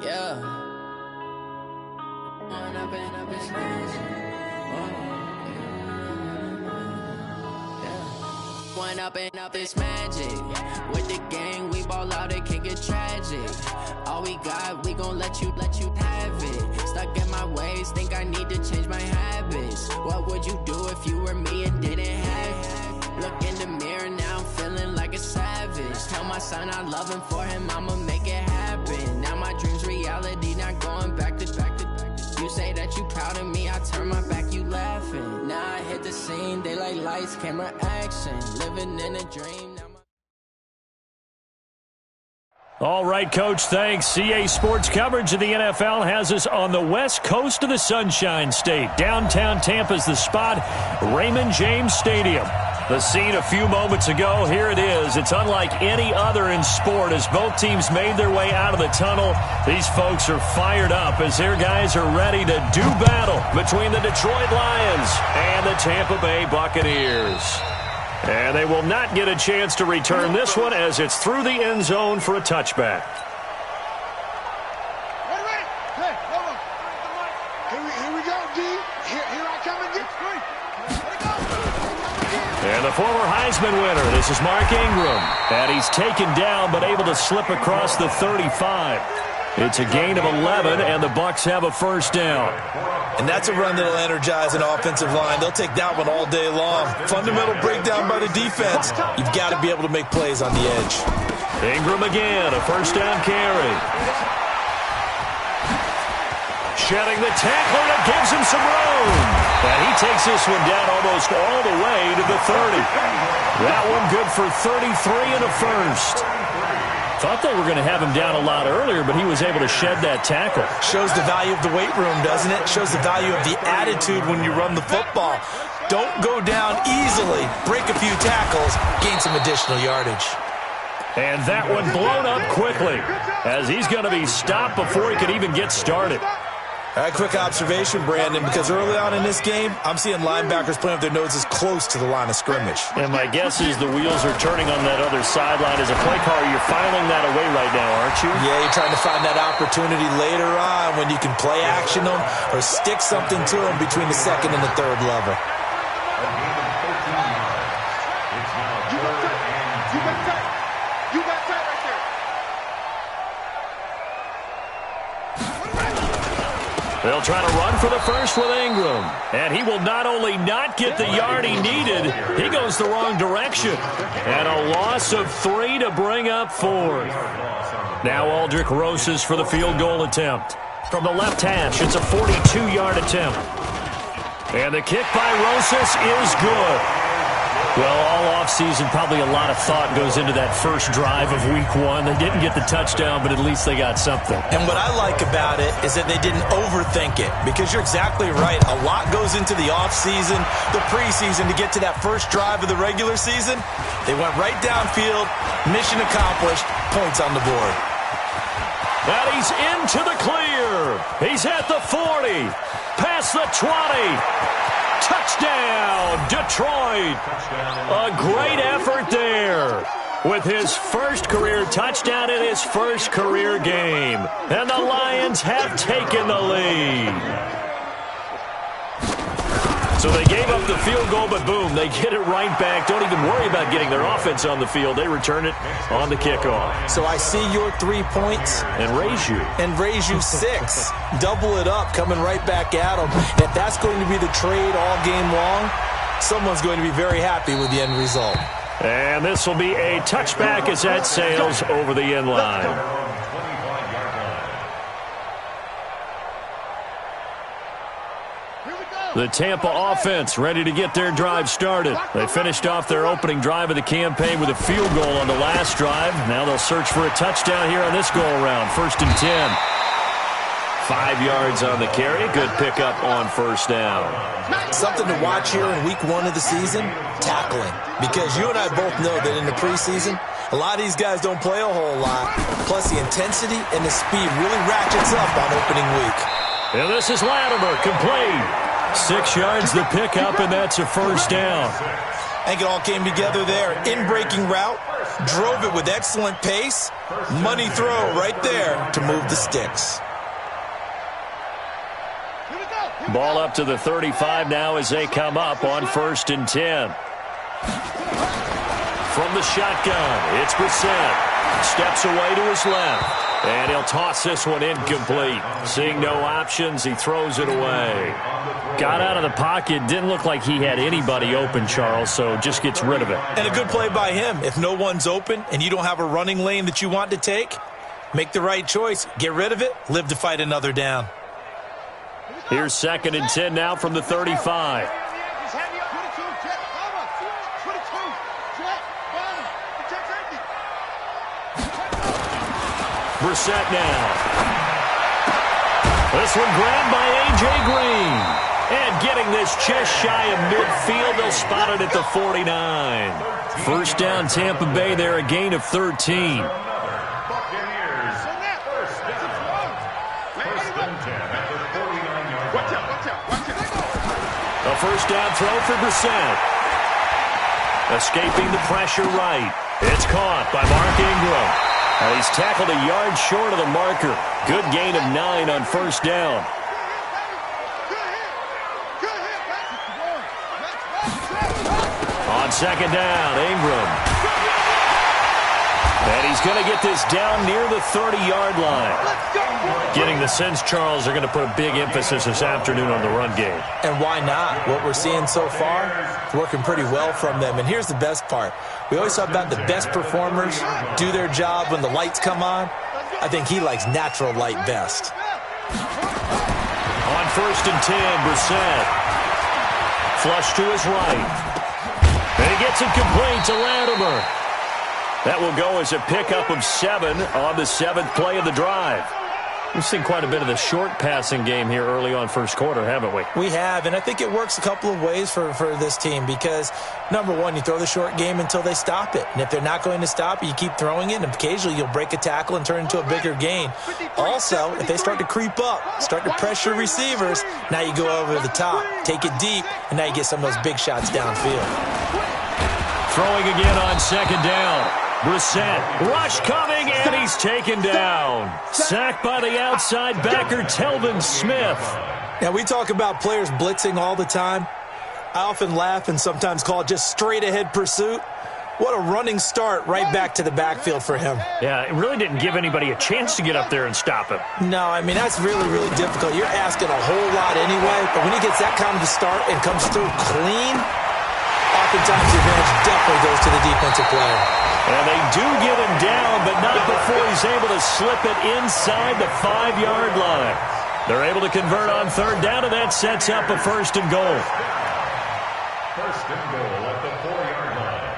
Yeah. One up and up is magic. With the gang, we ball out, it can get tragic. All we got, we gon' let you have it. Stuck in my ways, think I need to change my habits. What would you do if you were me and didn't have it? Look in the mirror, now I'm feeling like a savage. Tell my son I love him, for him I'ma make it happen. Now my dream's reality, not going back to. You say that you proud of me, I turn my back, you laughing. Now I hit the scene, daylight lights, camera action. Living in a dream. All right, Coach, thanks. CA Sports coverage of the NFL has us on the west coast of the Sunshine State. Downtown Tampa's the spot, Raymond James Stadium. The scene a few moments ago, here it is. It's unlike any other in sport as both teams made their way out of the tunnel. These folks are fired up as their guys are ready to do battle between the Detroit Lions and the Tampa Bay Buccaneers. And they will not get a chance to return this one as it's through the end zone for a touchback. Hey, hold on. Here we go, D. Here I come again. And the former Heisman winner, this is Mark Ingram. And he's taken down but able to slip across the 35. It's a gain of 11, and the Bucs have a first down. And that's a run that'll energize an offensive line. They'll take that one all day long. Fundamental breakdown by the defense. You've got to be able to make plays on the edge. Ingram again, a first down carry. Shedding the tackler, that gives him some room. And he takes this one down almost all the way to the 30. That one good for 33 and a first. Thought they were going to have him down a lot earlier, but he was able to shed that tackle. Shows the value of the weight room, doesn't it? Shows the value of the attitude when you run the football. Don't go down easily. Break a few tackles. Gain some additional yardage. And that one blown up quickly as he's going to be stopped before he could even get started. All right, quick observation, Brandon, because early on in this game, I'm seeing linebackers playing with their noses close to the line of scrimmage. And my guess is the wheels are turning on that other sideline. As a play caller, you're filing that away right now, aren't you? Yeah, you're trying to find that opportunity later on when you can play action them or stick something to them between the second and the third level. They'll try to run for the first with Ingram. And he will not only not get the yard he needed, he goes the wrong direction. And a loss of 3 to bring up 4. Now Aldrick Rosas for the field goal attempt. From the left hash, it's a 42-yard attempt. And the kick by Rosas is good. Well, all offseason, probably a lot of thought goes into that first drive of Week 1. They didn't get the touchdown, but at least they got something. And what I like about it is that they didn't overthink it, because you're exactly right. A lot goes into the offseason, the preseason, to get to that first drive of the regular season. They went right downfield, mission accomplished, points on the board. And he's into the clear. He's at the 40, past the 20. Touchdown, Detroit. A great effort there with his first career touchdown in his first career game. And the Lions have taken the lead. So they gave up the field goal, but boom, they get it right back. Don't even worry about getting their offense on the field. They return it on the kickoff. So I see your 3 points. And raise you 6. Double it up, coming right back at them. If that's going to be the trade all game long, someone's going to be very happy with the end result. And this will be a touchback as that sails over the end line. The Tampa offense ready to get their drive started. They finished off their opening drive of the campaign with a field goal on the last drive. Now they'll search for a touchdown here on this go-around. 1st and 10. 5 yards on the carry. Good pickup on first down. Something to watch here in Week 1 of the season, tackling. Because you and I both know that in the preseason, a lot of these guys don't play a whole lot. Plus the intensity and the speed really ratchets up on opening week. And this is Latimer, complete. 6 yards the pickup, and that's a first down. I think it all came together there. In-breaking route, drove it with excellent pace. Money throw right there to move the sticks. Ball up to the 35 now as they come up on 1st and 10. From the shotgun, it's Brissett. Steps away to his left. And he'll toss this one incomplete. Seeing no options, he throws it away. Got out of the pocket. Didn't look like he had anybody open, Charles, so just gets rid of it. And a good play by him. If no one's open and you don't have a running lane that you want to take, make the right choice. Get rid of it. Live to fight another down. Here's 2nd and 10 now from the 35. Brissett now. This one grabbed by A.J. Green. And getting this just shy of midfield, they'll spot it at the 49. First down, Tampa Bay there, a gain of 13. A first down throw for Brissett. Escaping the pressure right. It's caught by Mark Ingram. And he's tackled a yard short of the marker. Good gain of 9 on first down. On 2nd down, Ingram. And he's going to get this down near the 30-yard line. Getting the sense, Charles, they're going to put a big emphasis this afternoon on the run game. And why not? What we're seeing so far is working pretty well from them. And here's the best part. We always talk about the best performers do their job when the lights come on. I think he likes natural light best. On 1st and 10, Brissett. Flush to his right. And he gets it complete to Latimer. That will go as a pickup of 7 on the 7th play of the drive. We've seen quite a bit of the short passing game here early on first quarter, haven't we? We have, and I think it works a couple of ways for this team because, number one, you throw the short game until they stop it. And if they're not going to stop it, you keep throwing it, and occasionally you'll break a tackle and turn into a bigger gain. Also, if they start to creep up, start to pressure receivers, now you go over the top, take it deep, and now you get some of those big shots downfield. Throwing again on 2nd down. Brissett, rush coming, and he's taken down. Sacked by the outside backer, Telvin Smith. Now, we talk about players blitzing all the time. I often laugh and sometimes call it just straight-ahead pursuit. What a running start right back to the backfield for him. Yeah, it really didn't give anybody a chance to get up there and stop him. No, I mean, that's really, really difficult. You're asking a whole lot anyway, but when he gets that kind of a start and comes through clean, oftentimes the advantage definitely goes to the defensive player. And they do get him down, but not before he's able to slip it inside the 5-yard line. They're able to convert on 3rd down, and that sets up a 1st and goal. 1st and goal at the 4-yard line.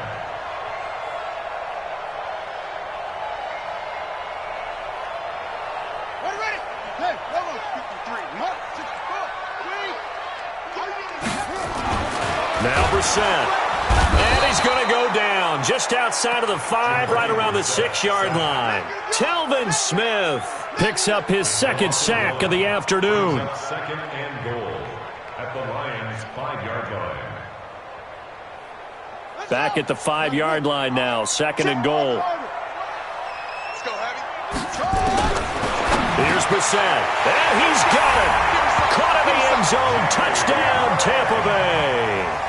Now Brissett. And he's going to go down just outside of the 5, right around the 6-yard line. Telvin Smith picks up his 2nd sack of the afternoon. 2nd and goal at the Lions' 5-yard line. Back at the 5-yard line now, 2nd and goal. Here's Brissett, and he's got it. Caught in the end zone, touchdown, Tampa Bay.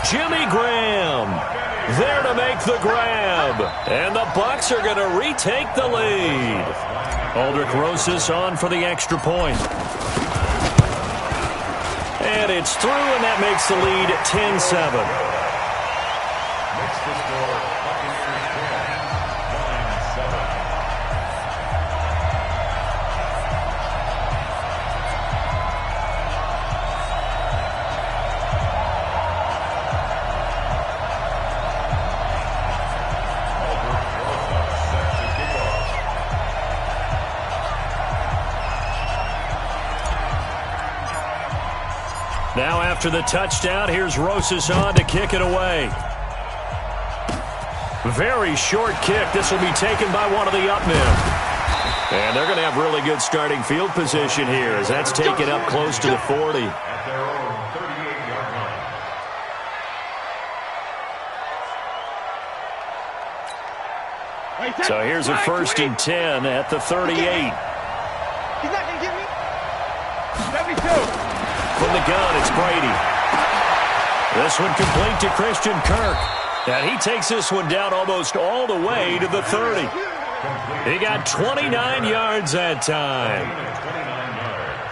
Jimmy Graham there to make the grab. And the Bucs are going to retake the lead. Aldrich Rosas on for the extra point. And it's through, and that makes the lead 10-7. Next to score, Buccaneers 10, Lions 7. Now after the touchdown, here's Rosas on to kick it away. Very short kick. This will be taken by one of the up men. And they're going to have really good starting field position here as that's taken up close to the 40. At their own 38-yard So here's a 1st and 10 at the 38. He's not going to get me. 72. From the gun, it's Brady. This one complete to Christian Kirk. And he takes this one down almost all the way to the 30. He got 29 yards that time.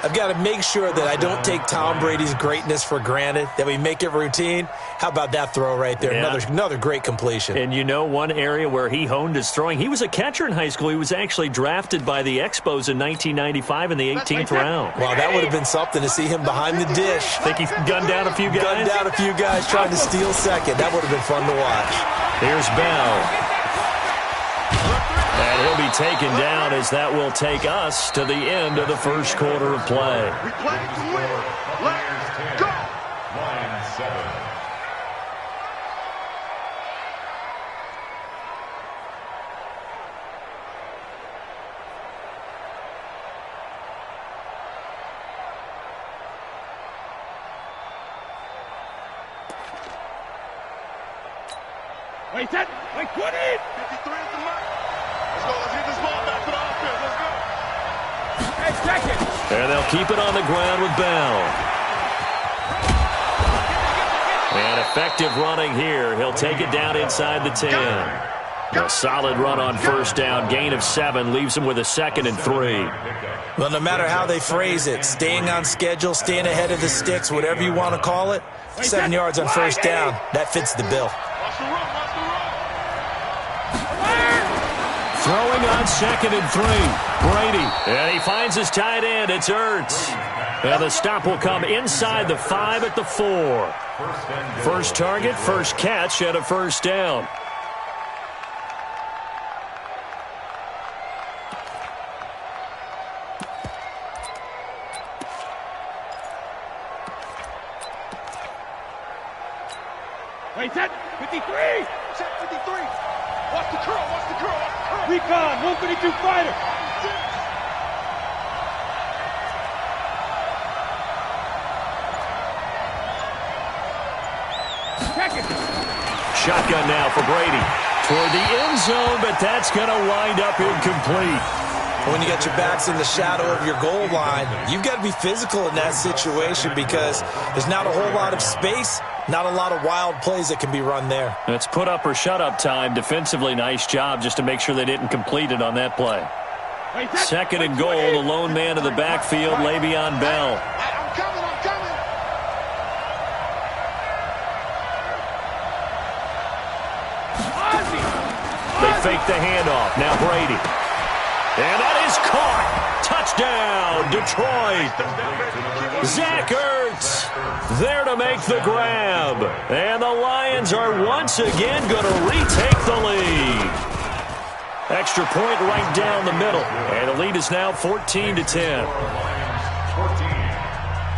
I've got to make sure that I don't take Tom Brady's greatness for granted, that we make it routine. How about that throw right there? Yeah. Another great completion. And you know one area where he honed his throwing? He was a catcher in high school. He was actually drafted by the Expos in 1995 in the 18th round. Wow, that would have been something to see him behind the dish. Think he gunned down a few guys? Gunned down a few guys trying to steal second. That would have been fun to watch. Here's Bell. And he'll be taken down as that will take us to the end of the first quarter of play. We play to win. Let's go. Lions 7. Wait, set. Wait, 20. 53 at the mark. Let's go. Let's get this ball back to the offense. Let's go. Hey, check it. And they'll keep it on the ground with Bell. And effective running here. He'll take it down inside the 10. A solid run on first down. Gain of 7 leaves him with a 2nd and 3. Well, no matter how they phrase it, staying on schedule, staying ahead of the sticks, whatever you want to call it, 7 yards on first down, that fits the bill. Watch the run. Watch the run. Throwing on 2nd and 3. Brady. And he finds his tight end. It's Ertz. And the stop will come inside the 5 at the 4. First target, first catch, and a first down. Wait, set. 53. Set 53. Watch the curl. Watch the curl. Watch the curl. Recon. 152 fighter. Shotgun now for Brady. Toward the end zone, but that's going to wind up incomplete. When you got your backs in the shadow of your goal line, you've got to be physical in that situation because there's not a whole lot of space, not a lot of wild plays that can be run there. It's put up or shut up time. Defensively, nice job just to make sure they didn't complete it on that play. 2nd and goal, the lone man in the backfield, Le'Veon Bell. I'm coming. I'm coming. They fake the handoff. Now Brady. And that is caught. Touchdown, Detroit. Zach Ertz there to make the grab. And the Lions are once again going to retake the lead. Extra point right down the middle. And the lead is now 14-10. Lions 14.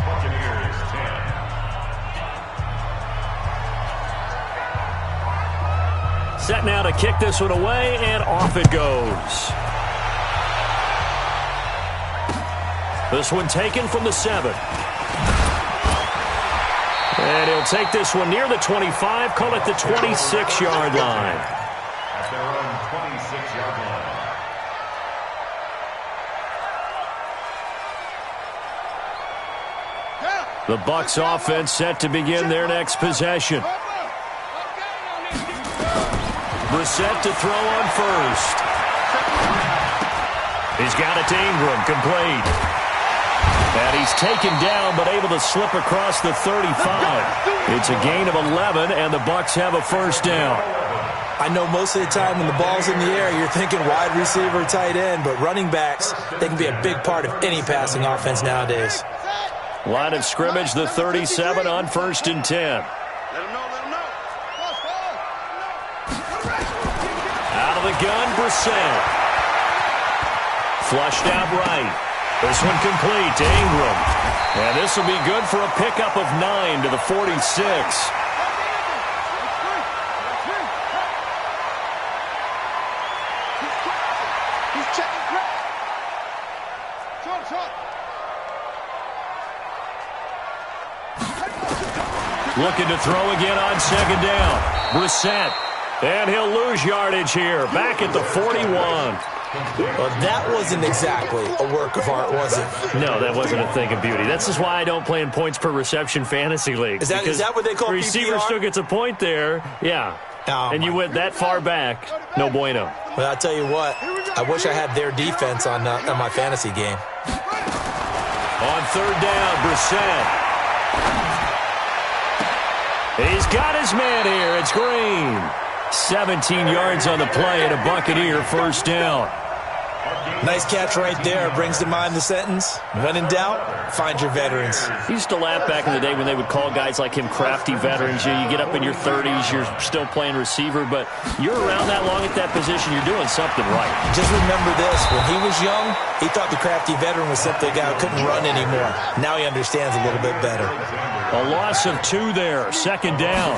Buccaneers 10. Set now to kick this one away, and off it goes. This one taken from the 7. And he'll take this one near the 25, call it the 26-yard line. At their own 26-yard line. The Bucs offense set to begin their next possession. Brissett to throw on first. He's got it to Ingram, complete. And he's taken down, but able to slip across the 35. It's a gain of 11, and the Bucs have a first down. I know most of the time when the ball's in the air, you're thinking wide receiver, tight end, but running backs, they can be a big part of any passing offense nowadays. Line of scrimmage, the 37 on 1st and 10. Let him know. Out of the gun, Brissett. Flushed out right. This one complete to Ingram. And this will be good for a pickup of 9 to the 46. Looking to throw again on 2nd down. Brissett And he'll lose yardage here, back at the 41. Well, that wasn't exactly a work of art, was it? No, that wasn't a thing of beauty. This is why I don't play in points per reception fantasy leagues. Is that what they call receiver PPR? still gets a point there. Yeah. Oh, and you went that far back. No bueno. Well, I'll tell you what. I wish I had their defense on my fantasy game. On third down, Brissett. He's got his man here. It's Green. 17 yards on the play and a Buccaneer first down. Nice catch right there. Brings to mind the sentence, when in doubt, find your veterans. He used to laugh back in the day when they would call guys like him crafty veterans. You get up in your 30s, you're still playing receiver, but you're around that long at that position, you're doing something right. Just remember this. When he was young, he thought the crafty veteran was simply a guy who couldn't run anymore. Now he understands a little bit better. A loss of 2 there. Second down.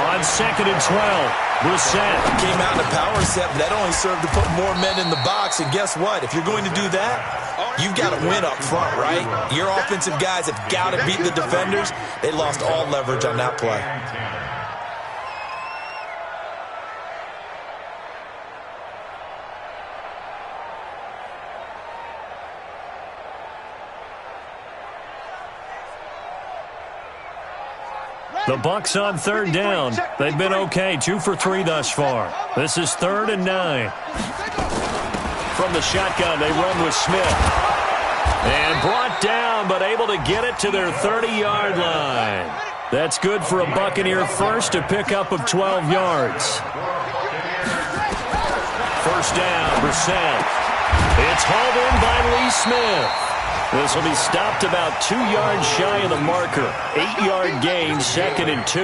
On second and 12. Brissett came out in a power set, but that only served to put more men in the box. And guess what? If you're going to do that, you've got to win up front, right? Your offensive guys have got to beat the defenders. They lost all leverage on that play. The Bucs on third down. They've been okay, 2 for 3 thus far. This is 3rd and 9. From the shotgun, they run with Smith. And brought down, but able to get it to their 30-yard line. That's good for a Buccaneer first, a pickup of 12 yards. First down, Brissett. It's hauled in by Lee Smith. This will be stopped about 2 yards shy of the marker. 8-yard gain, 2nd and 2.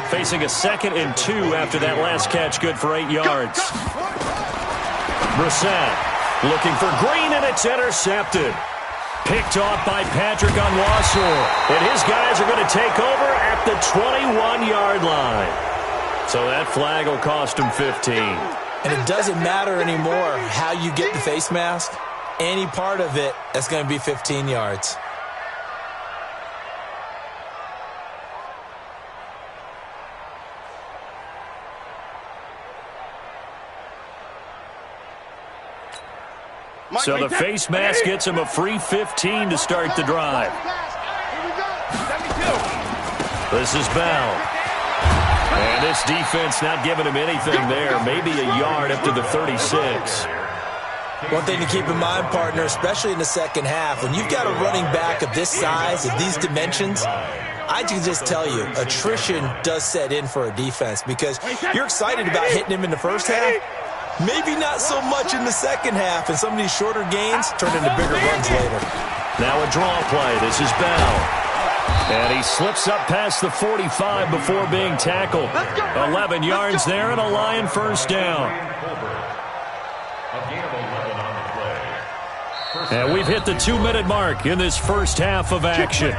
Facing a 2nd and 2 after that last catch, good for 8 yards. Brissett looking for Green, and it's intercepted. Picked off by Patrick Onwuasor. And his guys are going to take over at the 21-yard line. So that flag will cost him 15. And it doesn't matter anymore how you get the face mask. Any part of it, that's going to be 15 yards. So the face mask gets him a free 15 to start the drive. This is Bell. And this defense not giving him anything there. Maybe a yard up to the 36. One thing to keep in mind, partner, especially in the second half, when you've got a running back of this size, of these dimensions, I can just tell you, attrition does set in for a defense because you're excited about hitting him in the first half. Maybe not so much in the second half, and some of these shorter gains turn into bigger runs later. Now a draw play. This is Bell. And he slips up past the 45 before being tackled. 11 yards there and a Lion first down. And we've hit the 2-minute mark in this first half of action.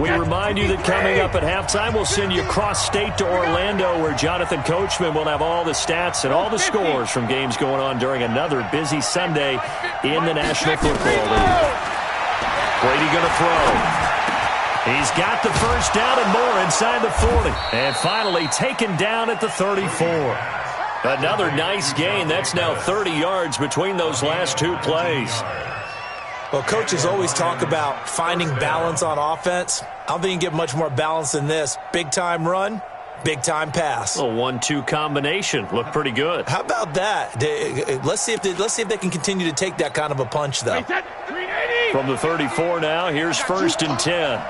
We remind you that coming up at halftime, we'll send you cross-state to Orlando, where Jonathan Coachman will have all the stats and all the scores from games going on during another busy Sunday in the National Football League. Brady going to throw. He's got the first down and more inside the 40. And finally taken down at the 34. Another nice gain. That's now 30 yards between those last 2 plays. Well, coaches always talk about finding balance on offense. I don't think you can get much more balance than this. Big-time run, big-time pass. A 1-2 combination. Looked pretty good. How about that? Let's see if they can continue to take that kind of a punch, though. From the 34 now, here's 1st and 10.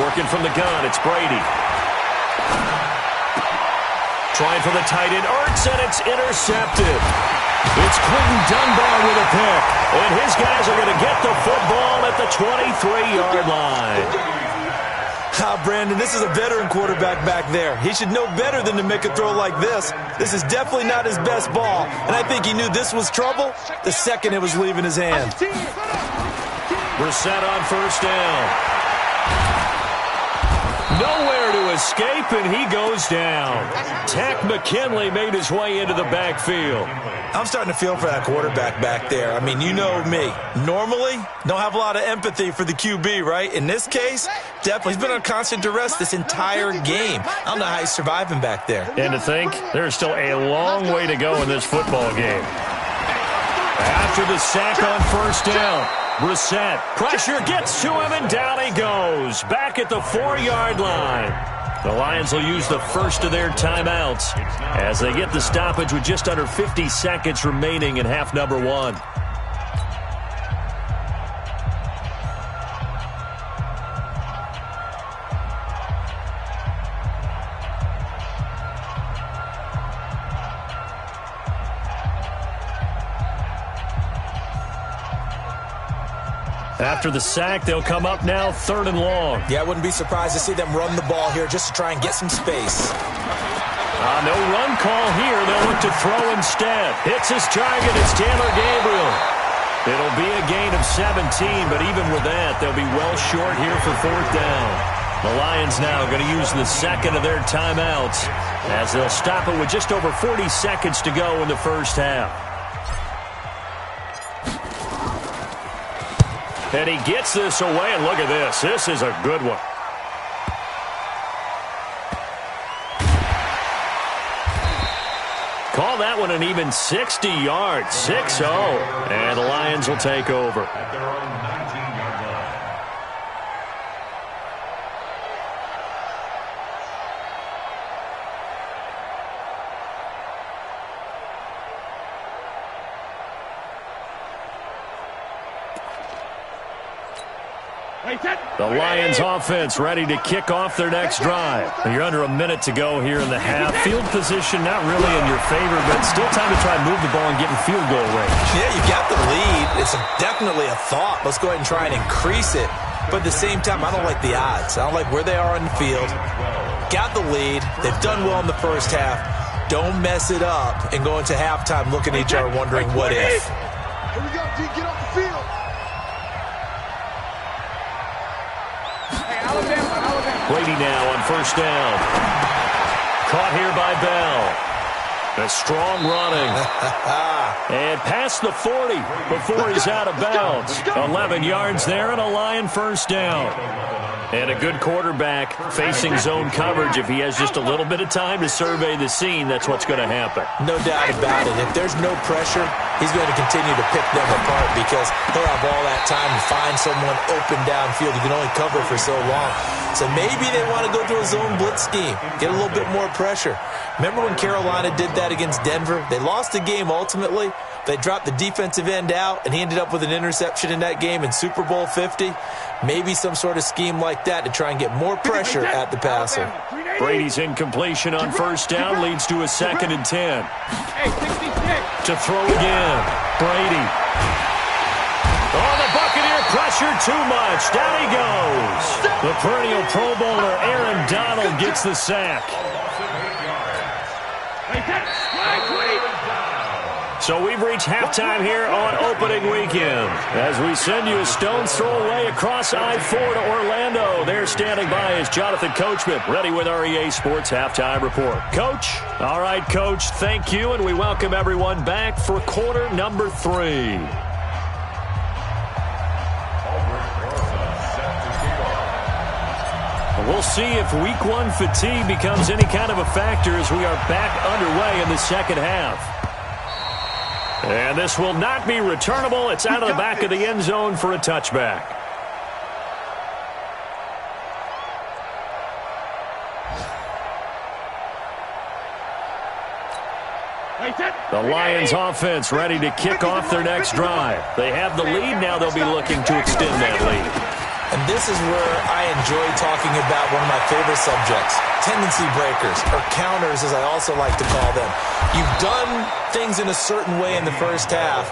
Working from the gun, it's Brady. Trying for the tight end, Ertz, and it's intercepted. It's Quentin Dunbar with a pick, and his guys are going to get the football at the 23-yard line. Brandon, this is a veteran quarterback back there. He should know better than to make a throw like this. This is definitely not his best ball, and I think he knew this was trouble the second it was leaving his hand. Brissett on first down. Nowhere to escape, and he goes down. Tack McKinley made his way into the backfield. I'm starting to feel for that quarterback back there. I mean, you know me. Normally, don't have a lot of empathy for the QB, right? In this case, definitely. He's been on constant duress this entire game. I don't know how he's surviving back there. And to think, there's still a long way to go in this football game. After the sack on first down, Brissett, pressure gets to him, and down he goes. Back at the 4-yard line. The Lions will use the first of their timeouts as they get the stoppage with just under 50 seconds remaining in half number 1. After the sack, they'll come up now 3rd and long. Yeah, I wouldn't be surprised to see them run the ball here just to try and get some space. No run call here. They'll look to throw instead. Hits his target. It's Taylor Gabriel. It'll be a gain of 17, but even with that, they'll be well short here for 4th down. The Lions now going to use the second of their timeouts as they'll stop it with just over 40 seconds to go in the first half. And he gets this away, and look at this. This is a good one. Call that one an even 60 yards, 6-0. And the Lions will take over. At their own 19-yard line. The Lions offense ready to kick off their next drive. You're under a minute to go here in the half. Field position not really in your favor, but still time to try and move the ball and get in field goal range. Yeah, you got the lead. It's definitely a thought. Let's go ahead and try and increase it. But at the same time, I don't like the odds. I don't like where they are on the field. Got the lead. They've done well in the first half. Don't mess it up and go into halftime looking at each other wondering what if. Here we go, D. Get off the field. Brady now on first down. Caught here by Bell. A strong running. And past the 40 before he's out of bounds. 11 yards there and a Lion first down. And a good quarterback facing zone coverage. If he has just a little bit of time to survey the scene, that's what's going to happen. No doubt about it. If there's no pressure, he's going to continue to pick them apart because he'll have all that time to find someone open downfield. You can only cover for so long. So maybe they want to go to a zone blitz scheme, get a little bit more pressure. Remember when Carolina did that against Denver? They lost the game ultimately. They dropped the defensive end out, and he ended up with an interception in that game in Super Bowl 50. Maybe some sort of scheme like that to try and get more pressure at the passer. Brady's incompletion on first down leads to a 2nd and 10. To throw again. Brady. Oh, the Buccaneer pressure too much. Down he goes. The perennial Pro Bowler Aaron Donald gets the sack. So we've reached halftime here on opening weekend as we send you a stone's throw away across I-4 to Orlando. There standing by is Jonathan Coachman, ready with our EA Sports Halftime Report. Coach? All right, Coach, thank you, and we welcome everyone back for quarter number 3. We'll see if week 1 fatigue becomes any kind of a factor as we are back underway in the second half. And this will not be returnable. It's out of the back of the end zone for a touchback. The Lions offense ready to kick off their next drive. They have the lead. Now they'll be looking to extend that lead. And this is where I enjoy talking about one of my favorite subjects, tendency breakers, or counters as I also like to call them. You've done things in a certain way in the first half,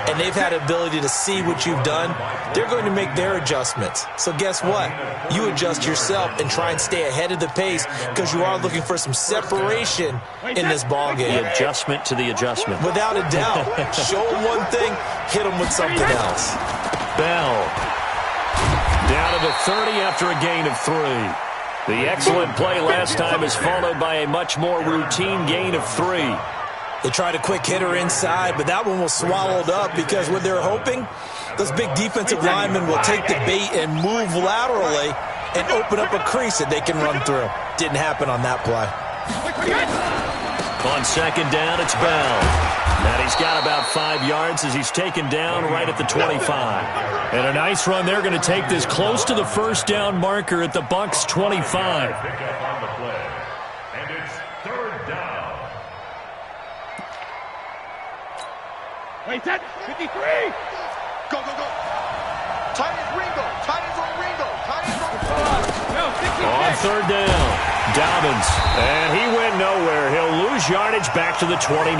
and they've had the ability to see what you've done. They're going to make their adjustments. So guess what? You adjust yourself and try and stay ahead of the pace because you are looking for some separation in this ballgame. The adjustment to the adjustment. Without a doubt. Show them one thing, hit them with something else. Bell. Down to the 30 after a gain of 3. The excellent play last time is followed by a much more routine gain of 3. They tried a quick hitter inside, but that one was swallowed up because what they're hoping, those big defensive linemen will take the bait and move laterally and open up a crease that they can run through. Didn't happen on that play. On second down, it's Bell. And he's got about 5 yards as he's taken down right at the 25. And a nice run. They're going to take this close to the first down marker at the Bucks' 25. Pick up on the play. And it's 3rd down. Wait, set. 53. Go, go, go. Titans Ringo. Titans on Ringo. Titans on No, 66. On 3rd down, Dobbins. And he went nowhere. He'll lose yardage back to the 29.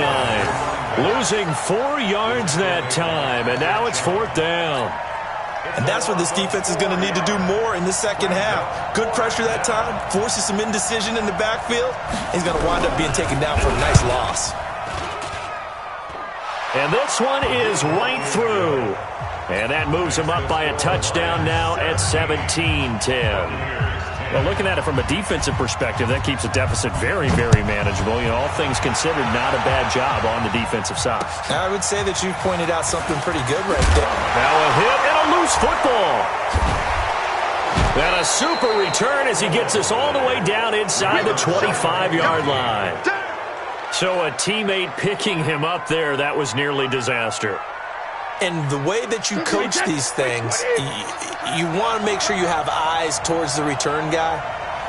Losing 4 yards that time. And now it's 4th down. And that's what this defense is going to need to do more in the second half. Good pressure that time. Forces some indecision in the backfield. He's going to wind up being taken down for a nice loss. And this one is right through. And that moves him up by a touchdown now at 17-10. Well, looking at it from a defensive perspective, that keeps the deficit very, very manageable. You know, all things considered, not a bad job on the defensive side. I would say that you've pointed out something pretty good right there. Now a hit and a loose football. And a super return as he gets us all the way down inside the 25-yard line. So a teammate picking him up there, that was nearly disaster. And the way that you coach these things, you want to make sure you have eyes towards the return guy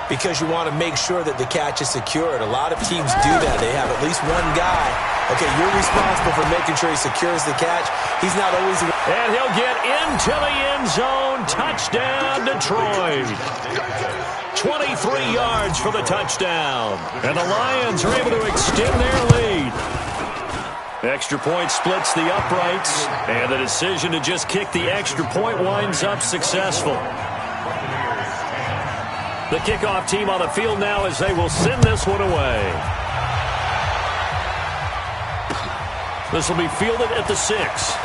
because you want to make sure that the catch is secured. A lot of teams do that. They have at least one guy. Okay, you're responsible for making sure he secures the catch. He's not always... And he'll get into the end zone. Touchdown, Detroit. 23 yards for the touchdown. And the Lions are able to extend their lead. Extra point splits the uprights, and the decision to just kick the extra point winds up successful. The kickoff team on the field now as they will send this one away. This will be fielded at the 6.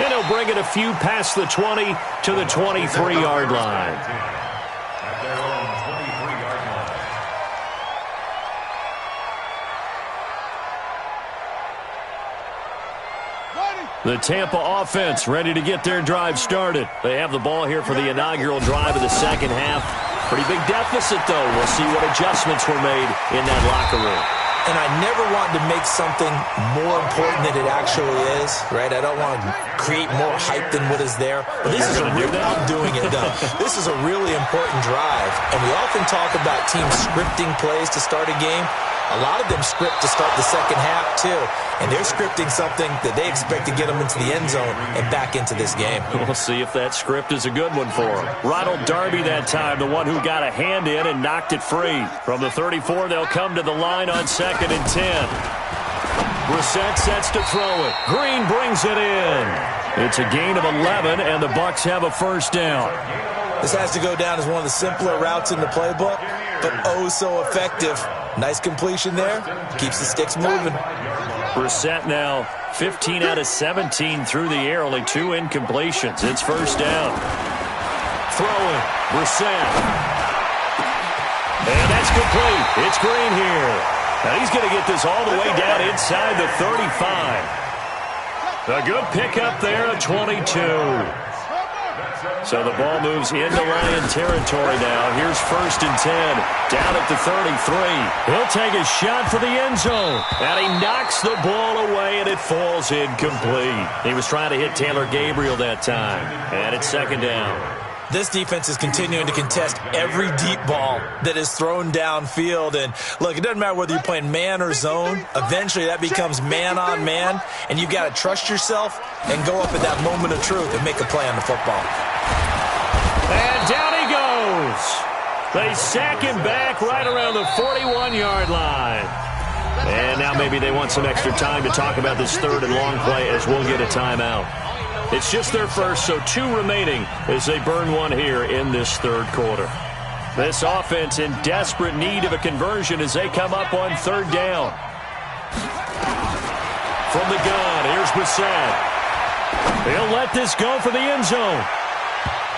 And he'll bring it a few past the 20 to the 23-yard line. At their own 23-yard line. The Tampa offense ready to get their drive started. They have the ball here for the inaugural drive of the second half. Pretty big deficit, though. We'll see what adjustments were made in that locker room. And I never want to make something more important than it actually is, right? I don't want to create more hype than what is there. But this is I'm doing it, though. This is a really important drive. And we often talk about teams scripting plays to start a game. A lot of them script to start the second half, too. And they're scripting something that they expect to get them into the end zone and back into this game. We'll see if that script is a good one for them. Ronald Darby that time, the one who got a hand in and knocked it free. From the 34, they'll come to the line on 2nd and 10. Brissett sets to throw it. Green brings it in. It's a gain of 11, and the Bucks have a first down. This has to go down as one of the simpler routes in the playbook, but oh so effective. Nice completion there. Keeps the sticks moving. Brissett now 15 out of 17 through the air. Only 2 incompletions. It's first down. Throwing. Brissett. And that's complete. It's Green here. Now he's going to get this all the way down inside the 35. A good pickup there at 22. So the ball moves into Lion territory now. Here's 1st and 10. Down at the 33. He'll take a shot for the end zone. And he knocks the ball away, and it falls incomplete. He was trying to hit Taylor Gabriel that time. And it's 2nd down. This defense is continuing to contest every deep ball that is thrown downfield. And, look, it doesn't matter whether you're playing man or zone. Eventually, that becomes man-on-man, and you've got to trust yourself and go up at that moment of truth and make a play on the football. And down he goes. They sack him back right around the 41-yard line. And now maybe they want some extra time to talk about this 3rd and long play as we'll get a timeout. It's just their first, so 2 remaining as they burn one here in this 3rd quarter. This offense in desperate need of a conversion as they come up on 3rd down. From the gun, here's Brissett. He'll let this go for the end zone.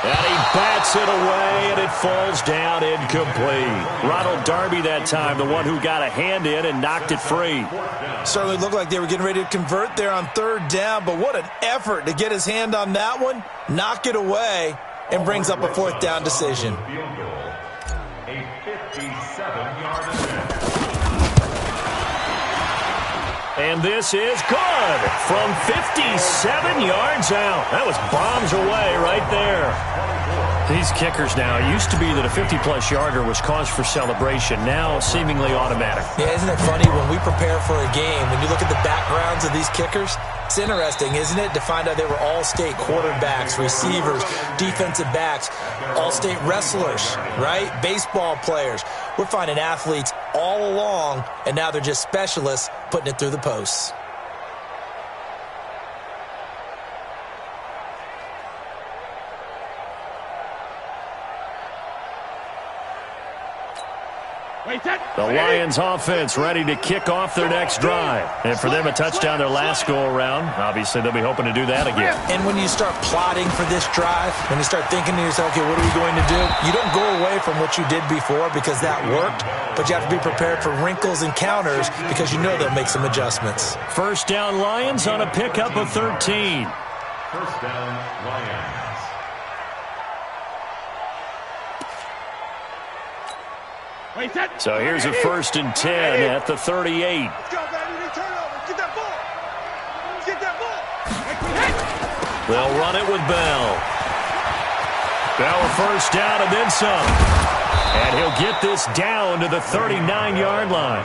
And he bats it away, and it falls down incomplete. Ronald Darby that time, the one who got a hand in and knocked it free. Certainly looked like they were getting ready to convert there on third down, but what an effort to get his hand on that one, knock it away, and brings up a fourth down decision. A 57-yard attempt. And this is good from 57 yards out. That was bombs away right there. These kickers now, it used to be that a 50-plus yarder was cause for celebration. Now seemingly automatic. Yeah, isn't it funny when we prepare for a game, when you look at the backgrounds of these kickers, it's interesting, isn't it, to find out they were all-state quarterbacks, receivers, defensive backs, all-state wrestlers, right? Baseball players. We're finding athletes all along, and now they're just specialists putting it through the posts. The Lions offense ready to kick off their next drive. And for them, a touchdown their last go-around. Obviously, they'll be hoping to do that again. And when you start plotting for this drive, when you start thinking to yourself, okay, what are we going to do? You don't go away from what you did before because that worked, but you have to be prepared for wrinkles and counters because you know they'll make some adjustments. First down, Lions on a pickup of 13. First down, Lions. So here's a 1st and 10 at the 38. Let's go, baby. Turn over. Get that ball. Get that ball. They'll run it with Bell. Bell a first down and then some. And he'll get this down to the 39-yard line.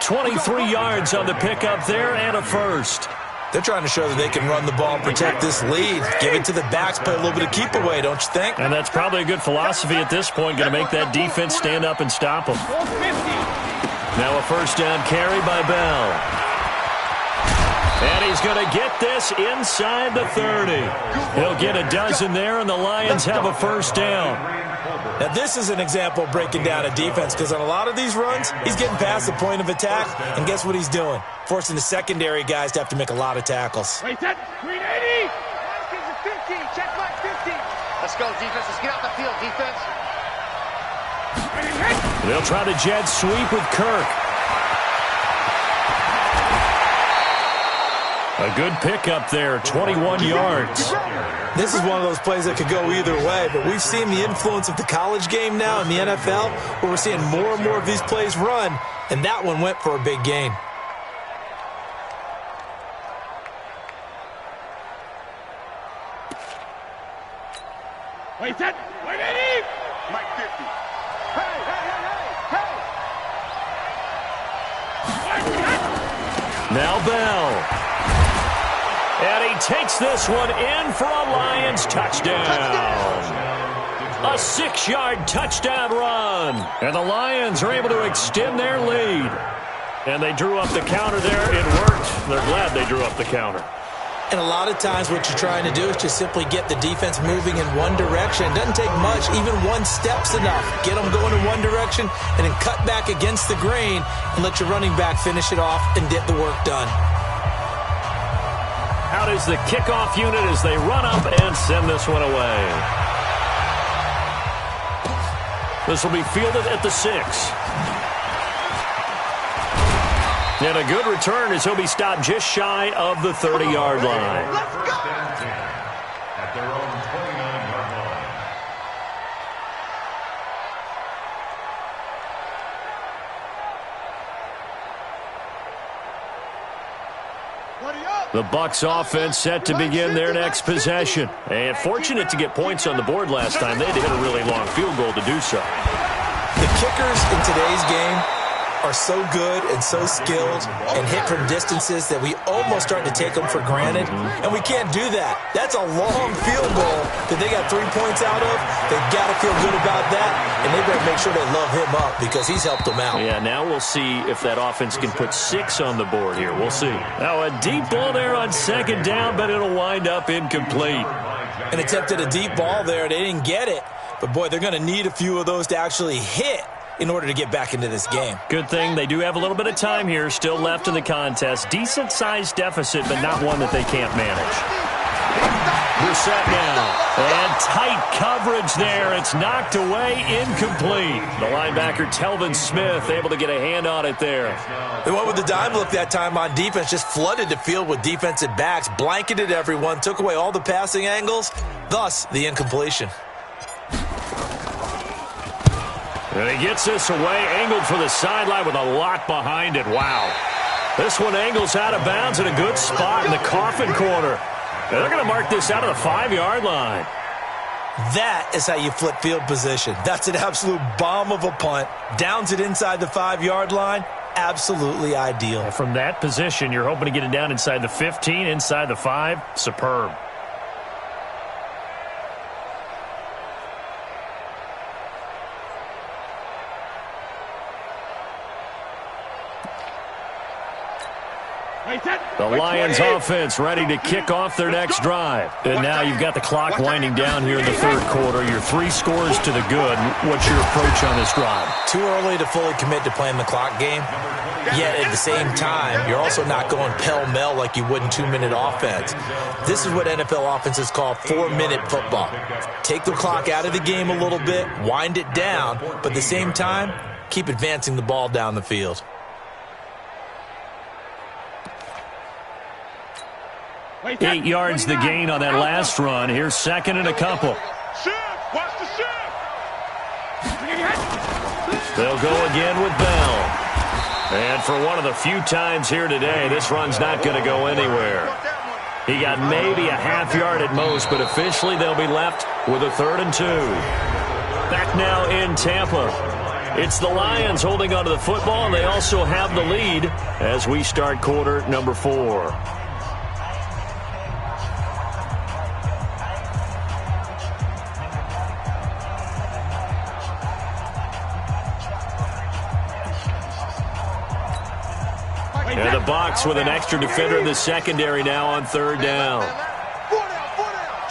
23 yards on the pickup there and a first. They're trying to show that they can run the ball and protect this lead. Give it to the backs, play a little bit of keep away, don't you think? And that's probably a good philosophy at this point, going to make that defense stand up and stop them. Now a first down carry by Bell. And he's going to get this inside the 30. He'll get a dozen there, and the Lions have a first down. Now, this is an example of breaking down a defense because on a lot of these runs, he's getting past the point of attack, and guess what he's doing? Forcing the secondary guys to have to make a lot of tackles. Wait, that 380. 50. Check back 50. Let's go, defense. Let's get out the field, defense. They'll try to jet sweep with Kirk. A good pickup there, 21 yards. This is one of those plays that could go either way, but we've seen the influence of the college game now in the NFL, where we're seeing more and more of these plays run, and that one went for a big gain. Wait, that 180. Mike 50. Hey. Now Bell. And he takes this one in for a Lions touchdown. A 6-yard touchdown run. And the Lions are able to extend their lead. And they drew up the counter there. It worked. They're glad they drew up the counter. And a lot of times what you're trying to do is just simply get the defense moving in one direction. It doesn't take much. Even one step's enough. Get them going in one direction and then cut back against the grain and let your running back finish it off and get the work done. How does the kickoff unit as they run up and send this one away? This will be fielded at the 6. And a good return as he'll be stopped just shy of the 30-yard line. Let's go. At their own 29-yard line. The Bucs offense set to begin their next possession. And fortunate to get points on the board last time. They had to hit a really long field goal to do so. The kickers in today's game are so good and so skilled and hit from distances that we almost start to take them for granted, and we can't do that. That's a long field goal that they got 3 points out of. They've got to feel good about that, and they better make sure they love him up because he's helped them out. Yeah, now we'll see if that offense can put 6 on the board here. We'll see. Now a deep ball there on second down, but it'll wind up incomplete. And attempted a deep ball there. They didn't get it, but boy, they're going to need a few of those to actually hit in order to get back into this game. Good thing they do have a little bit of time here still left in the contest. Decent-sized deficit, but not one that they can't manage. Brissett now. And tight coverage there. It's knocked away, incomplete. The linebacker, Telvin Smith, able to get a hand on it there. They went with the dime look that time on defense, just flooded the field with defensive backs, blanketed everyone, took away all the passing angles, thus the incompletion. And he gets this away, angled for the sideline with a lot behind it. Wow. This one angles out of bounds in a good spot in the coffin corner. And they're going to mark this out of the 5-yard line. That is how you flip field position. That's an absolute bomb of a punt. Downs it inside the 5-yard line. Absolutely ideal. And from that position, you're hoping to get it down inside the 15, inside the 5. Superb. The Lions offense ready to kick off their next drive. And now you've got the clock winding down here in the third quarter. Your 3 scores to the good. What's your approach on this drive? Too early to fully commit to playing the clock game. Yet at the same time, you're also not going pell-mell like you would in 2-minute offense. This is what NFL offenses call 4-minute football. Take the clock out of the game a little bit, wind it down, but at the same time, keep advancing the ball down the field. 8 yards the gain on that last run. Here's second and a couple. Watch the shift. They'll go again with Bell. And for one of the few times here today, this run's not going to go anywhere. He got maybe a half yard at most, but officially they'll be left with a 3rd and 2. Back now in Tampa. It's the Lions holding onto the football, and they also have the lead as we start quarter number 4. And the Bucs with an extra defender in the secondary now on 3rd down. 4 down,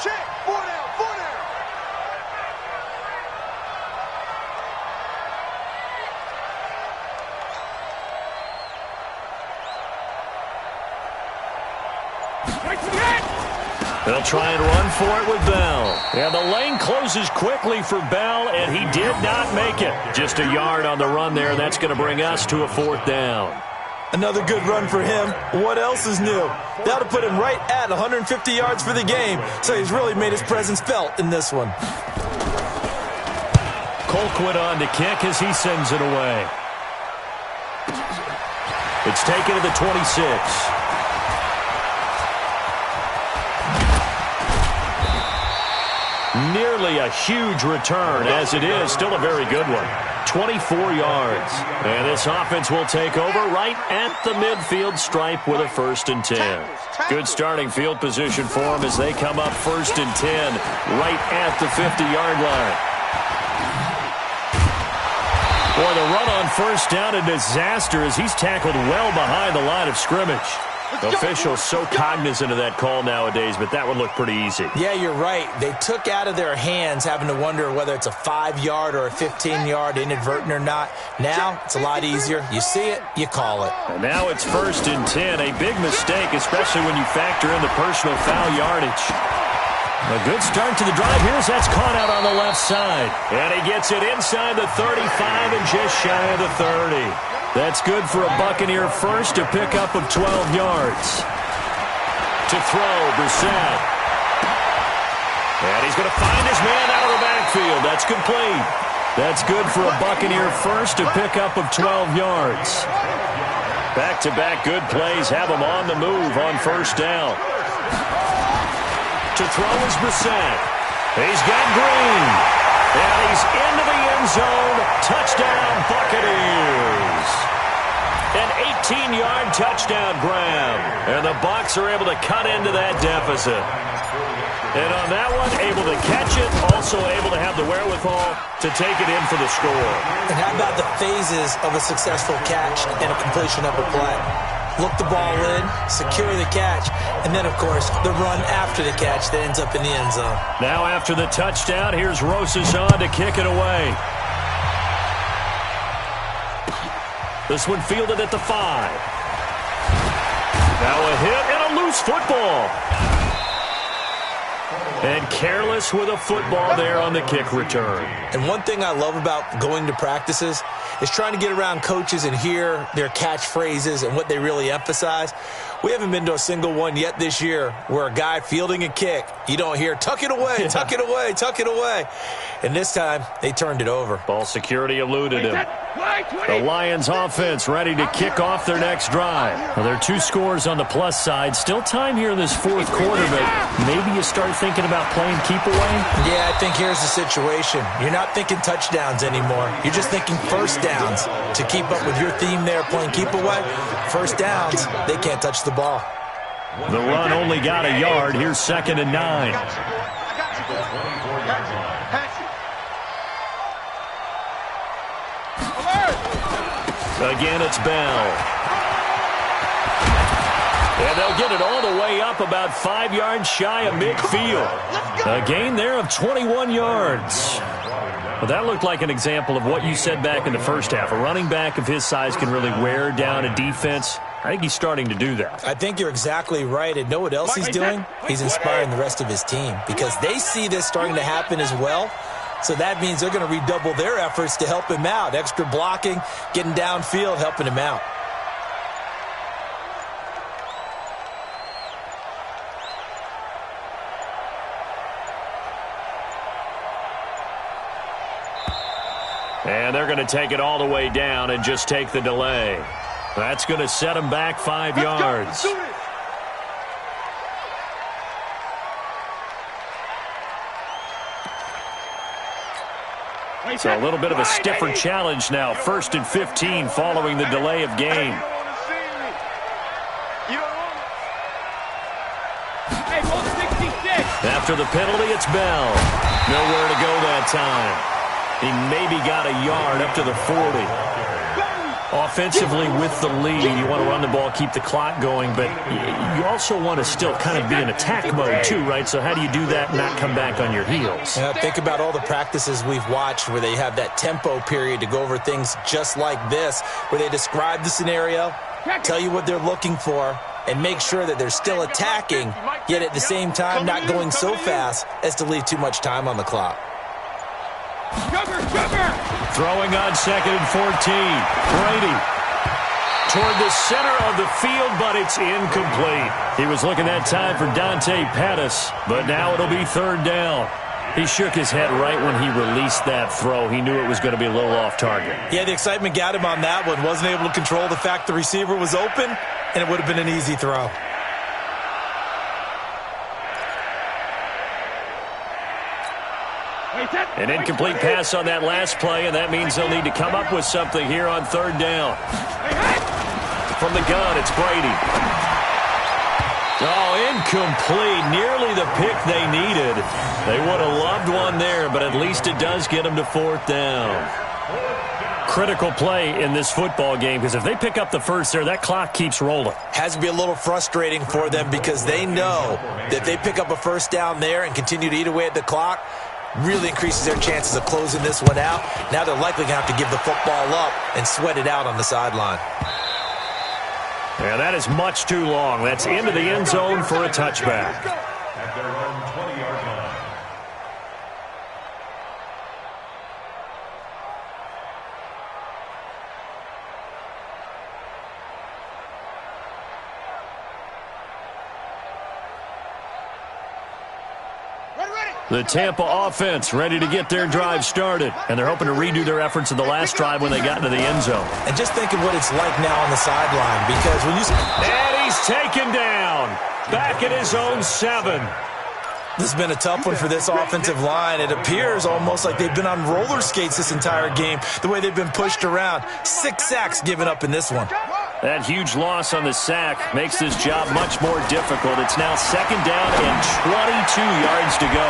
check, 4 down, 4 down. They'll try and run for it with Bell. And the lane closes quickly for Bell, and he did not make it. Just a yard on the run there. That's going to bring us to a 4th down. Another good run for him. What else is new? That'll put him right at 150 yards for the game, so he's really made his presence felt in this one. Colquitt on to kick as he sends it away. It's taken to the 26. Nearly a huge return, as it is still a very good one. 24 yards. And this offense will take over right at the midfield stripe with a 1st and 10. Good starting field position for them as they come up 1st and 10 right at the 50-yard line. Boy, the run on 1st down, a disaster as he's tackled well behind the line of scrimmage. Officials so cognizant of that call nowadays, but that would look pretty easy. Yeah, you're right. They took out of their hands having to wonder whether it's a 5-yard or a 15-yard inadvertent or not. Now, it's a lot easier. You see it, you call it. And now it's 1st and 10. A big mistake, especially when you factor in the personal foul yardage. A good start to the drive. Here's that's caught out on the left side. And he gets it inside the 35 and just shy of the 30. That's good for a Buccaneer first, a pickup of 12 yards. To throw, Brissett. And he's going to find his man out of the backfield. That's complete. That's good for a Buccaneer first, a pickup of 12 yards. Back-to-back good plays have him on the move on 1st down. To throw is Brissett. He's got Green. And he's into the end zone. Touchdown, Buccaneers. An 18-yard touchdown grab. And the Bucs are able to cut into that deficit. And on that one, able to catch it, also able to have the wherewithal to take it in for the score. And how about the phases of a successful catch and a completion of a play? Look the ball in, secure the catch, and then, of course, the run after the catch that ends up in the end zone. Now after the touchdown, here's Rosas on to kick it away. This one fielded at the 5. Now a hit and a loose football. And careless with a football there on the kick return. And one thing I love about going to practices is trying to get around coaches and hear their catchphrases and what they really emphasize. We haven't been to a single one yet this year where a guy fielding a kick, you don't hear, tuck it away, tuck it away, tuck it away. And this time, they turned it over. Ball security eluded him. The Lions offense ready to kick off their next drive. Well, there are 2 scores on the plus side. Still time here in this fourth quarter, but maybe you start thinking about playing keep away? Yeah, I think here's the situation. You're not thinking touchdowns anymore. You're just thinking first downs. To keep up with your theme there, playing keep away, first downs, they can't touch the ball. The run only got a yard. Here's 2nd and 9. Again, it's Bell. And they'll get it all the way up about 5 yards shy of midfield. A gain there of 21 yards. Well, that looked like an example of what you said back in the first half. A running back of his size can really wear down a defense. I think he's starting to do that. I think you're exactly right. And know what else he's doing? He's inspiring the rest of his team because they see this starting to happen as well. So that means they're going to redouble their efforts to help him out. Extra blocking, getting downfield, helping him out. And they're going to take it all the way down and just take the delay. That's going to set them back 5 yards. So a little bit of a stiffer challenge now. 1st and 15 following the delay of game. After the penalty, it's Bell. Nowhere to go that time. He maybe got a yard up to the 40. Offensively with the lead, you want to run the ball, keep the clock going, but you also want to still kind of be in attack mode too, right? So how do you do that and not come back on your heels? Yeah, think about all the practices we've watched where they have that tempo period to go over things just like this, where they describe the scenario, tell you what they're looking for, and make sure that they're still attacking, yet at the same time not going so fast as to leave too much time on the clock. Throwing on 2nd and 14. Brady toward the center of the field, but it's incomplete. He was looking that time for Dante Pettis, but now it'll be 3rd down. He shook his head right when he released that throw. He knew it was going to be a little off target. Yeah, the excitement got him on that one. Wasn't able to control the fact the receiver was open, and it would have been an easy throw. An incomplete pass on that last play, and that means they'll need to come up with something here on 3rd down. From the gun, it's Brady. Oh, incomplete. Nearly the pick they needed. They would have loved one there, but at least it does get them to 4th down. Critical play in this football game, because if they pick up the first there, that clock keeps rolling. Has to be a little frustrating for them because they know that if they pick up a first down there and continue to eat away at the clock, really increases their chances of closing this one out. Now they're likely going to have to give the football up and sweat it out on the sideline. Yeah, that is much too long. That's into the end zone for a touchback. At their own 20-yard line. The Tampa offense ready to get their drive started, and they're hoping to redo their efforts in the last drive when they got into the end zone. And just thinking what it's like now on the sideline, because when you... And he's taken down, back at his own 7. This has been a tough one for this offensive line. It appears almost like they've been on roller skates this entire game, the way they've been pushed around. 6 sacks given up in this one. That huge loss on the sack makes this job much more difficult. It's now 2nd down and 22 yards to go.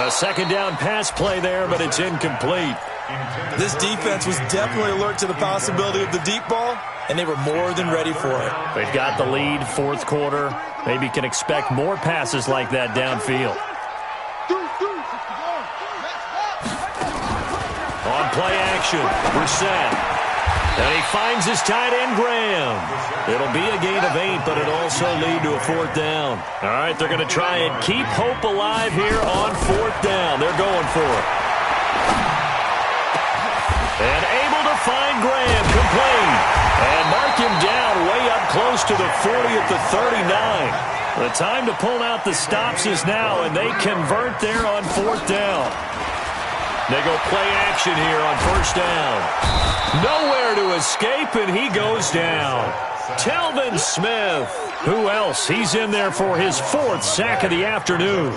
A 2nd down pass play there, but it's incomplete. This defense was definitely alert to the possibility of the deep ball, and they were more than ready for it. They've got the lead, 4th quarter. Maybe can expect more passes like that downfield. On play action, Brissett. And he finds his tight end, Graham. It'll be a gain of 8, but it'll also lead to a 4th down. All right, they're going to try and keep hope alive here on 4th down. They're going for it. And able to find Graham, complete. And mark him down way up close to the 40 at the 39. The time to pull out the stops is now, and they convert there on 4th down. They go play action here on 1st down. Nowhere to escape, and he goes down. Telvin Smith. Who else? He's in there for his 4th sack of the afternoon.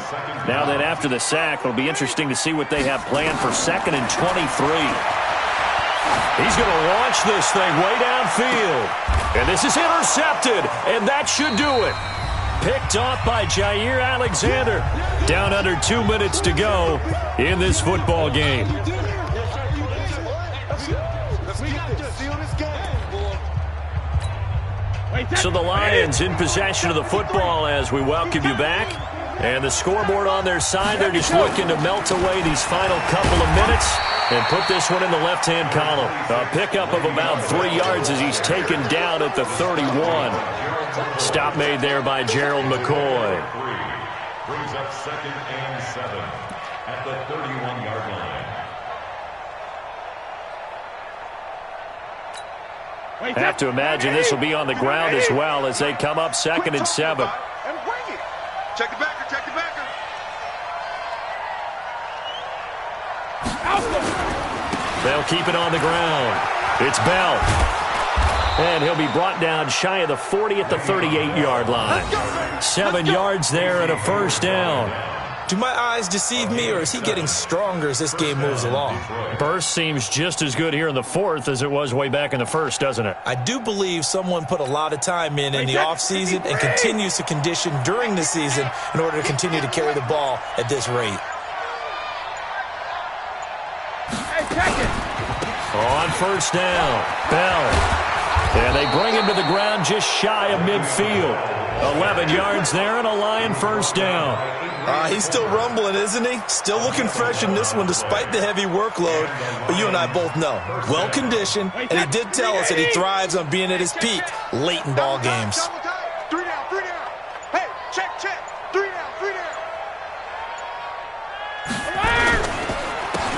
Now that after the sack, it'll be interesting to see what they have planned for 2nd and 23. He's going to launch this thing way downfield. And this is intercepted, and that should do it. Picked off by Jair Alexander. Down under 2 minutes to go in this football game. So the Lions in possession of the football as we welcome you back. And the scoreboard on their side, they're just looking to melt away these final couple of minutes and put this one in the left-hand column. A pickup of about 3 yards as he's taken down at the 31. Stop made there by Gerald McCoy. Brings up 2nd and 7 at the 31-yard line. Have to imagine this will be on the ground as well as they come up 2nd and 7. Check the backer, check the backer. They'll keep it on the ground. It's Bell. And he'll be brought down shy of the 40 at the 38-yard line. 7 yards there and a 1st down. Do my eyes deceive me, or is he getting stronger as this game moves along? Burst seems just as good here in the 4th as it was way back in the 1st, doesn't it? I do believe someone put a lot of time in the offseason and continues to condition during the season in order to continue to carry the ball at this rate. On 1st down, Bell. And they bring him to the ground just shy of midfield. 11 yards there and a Lion 1st down. He's still rumbling, isn't he? Still looking fresh in this one despite the heavy workload. But you and I both know, well-conditioned, and he did tell us that he thrives on being at his peak late in ball games. 3 down, 3 down. Hey, check, check. 3 down, 3 down.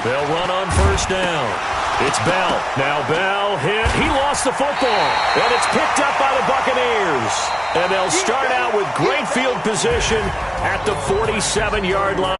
They'll run on 1st down. It's Bell. Now Bell hit. He lost the football. And it's picked up by the Buccaneers. And they'll start out with great field position at the 47-yard line.